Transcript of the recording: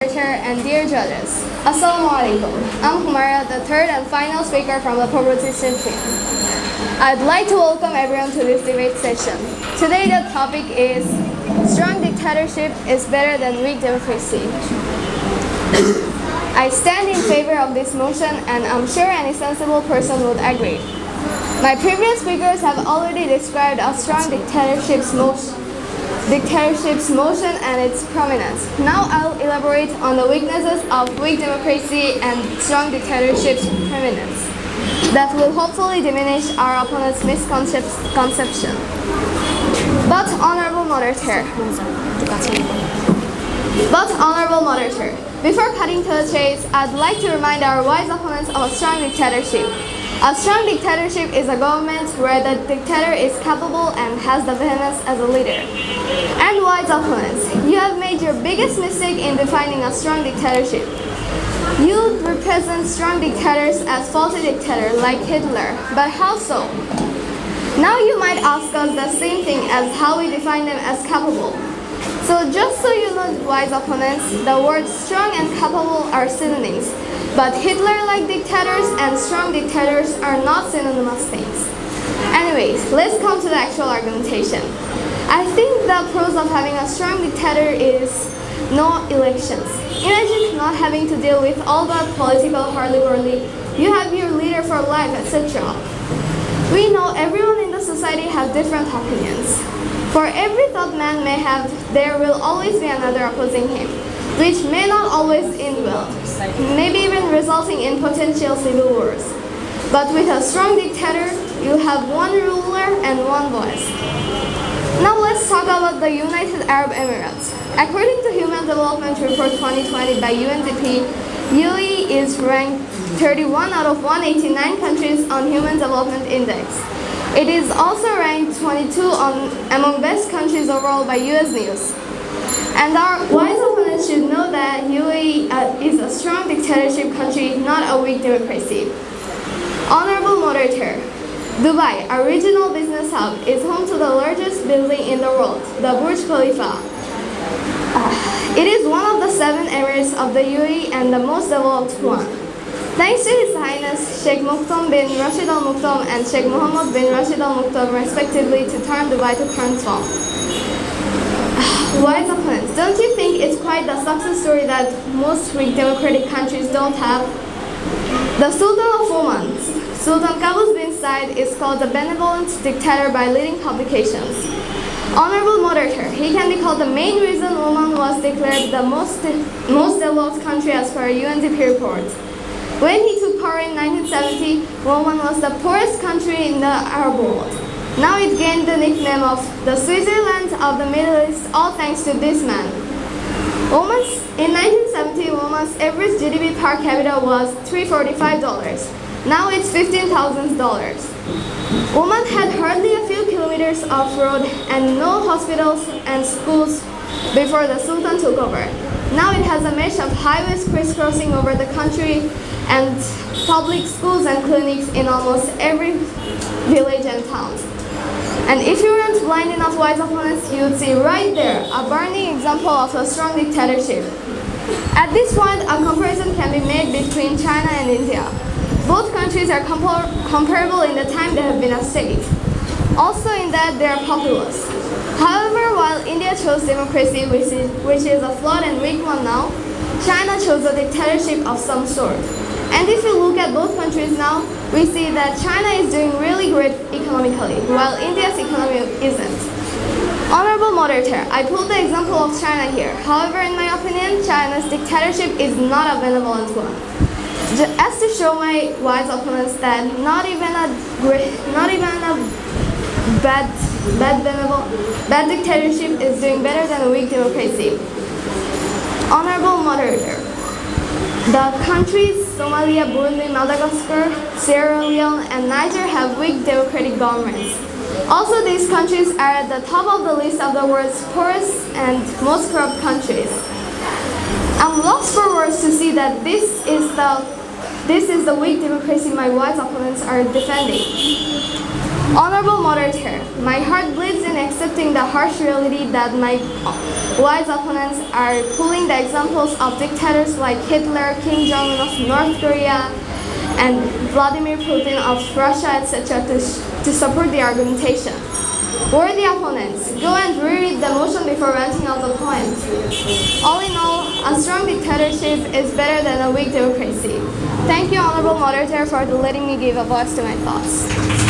And dear judges, Assalamu alaikum. I'm Humara, the third and final speaker from the proposition team. I'd like to welcome everyone to this debate session. Today the topic is strong dictatorship is better than weak democracy. I stand in favor of this motion and I'm sure any sensible person would agree. My previous speakers have already described a strong dictatorship's motion and its prominence. Now I'll elaborate on the weaknesses of weak democracy and strong dictatorship's prominence that will hopefully diminish our opponent's misconception. But honorable moderator, before cutting to the chase, I'd like to remind our wise opponents of a strong dictatorship. A strong dictatorship is a government where the dictator is capable and has the vehemence as a leader. And wise opponents, you have made your biggest mistake in defining a strong dictatorship. You represent strong dictators as faulty dictators like Hitler, but how so? Now you might ask us the same thing as how we define them as capable. So just so you know, wise opponents, the words strong and capable are synonyms. But Hitler-like dictators and strong dictators are not synonymous things. Anyways, let's come to the actual argumentation. I think the pros of having a strong dictator is no elections. Imagine not having to deal with all that political hurly-burly. You have your leader for life, etc. We know everyone in the society has different opinions. For every thought man may have, there will always be another opposing him, which may not always end well, maybe even resulting in potential civil wars. But with a strong dictator, you have one ruler and one voice. Now let's talk about the United Arab Emirates. According to Human Development Report 2020 by UNDP, UAE is ranked 31 out of 189 countries on Human Development Index. It is also ranked 22 among best countries overall by US News. And our wise opponents should know that UAE is a strong dictatorship country, not a weak democracy. Honorable moderator, Dubai, a regional business hub, is home to the largest building in the world, the Burj Khalifa. It is one of the 7 emirates of the UAE and the most developed one. Thanks to His Highness Sheikh Mokhtar bin Rashid Al Maktoum and Sheikh Mohammed bin Rashid Al Maktoum respectively to turn Dubai to current form. Wise opponents, don't you think it's quite the success story that most weak democratic countries don't have? The Sultan of Oman, Sultan Qaboos bin Said, is called a benevolent dictator by leading publications. Honorable moderator, he can be called the main reason Oman was declared the most developed country as per a UNDP report. When he took power in 1970, Oman was the poorest country in the Arab world. Now it gained the nickname of the Switzerland of the Middle East, all thanks to this man. In 1970, Oman's average GDP per capita was $345. Now it's $15,000. Oman had hardly a few kilometers of road and no hospitals and schools before the Sultan took over. Now it has a mesh of highways crisscrossing over the country and public schools and clinics in almost every village and town. And if you weren't blind enough, wise opponents, you would see right there a burning example of a strong dictatorship. At this point, a comparison can be made between China and India. Both countries are comparable in the time they have been a state. Also in that they are populous. However, while India chose democracy, which is a flawed and weak one now, China chose a dictatorship of some sort. And if you look at both countries now, we see that China is doing really great economically, while India's economy isn't. Honorable moderator, I pulled the example of China here. However, in my opinion, China's dictatorship is not a benevolent one. As to show my wise opponents that not even a bad dictatorship is doing better than a weak democracy. Honorable moderator, the countries Somalia, Burundi, Madagascar, Sierra Leone, and Niger have weak democratic governments. Also, these countries are at the top of the list of the world's poorest and most corrupt countries. I'm lost for words to see that this is the weak democracy my wise opponents are defending. Honorable Moderator, my heart bleeds in accepting the harsh reality that my wise opponents are pulling the examples of dictators like Hitler, Kim Jong-un of North Korea, and Vladimir Putin of Russia, etc. to support the argumentation. Worthy opponents, go and reread the motion before renting out the point. All in all, a strong dictatorship is better than a weak democracy. Thank you, Honorable Moderator, for letting me give a voice to my thoughts.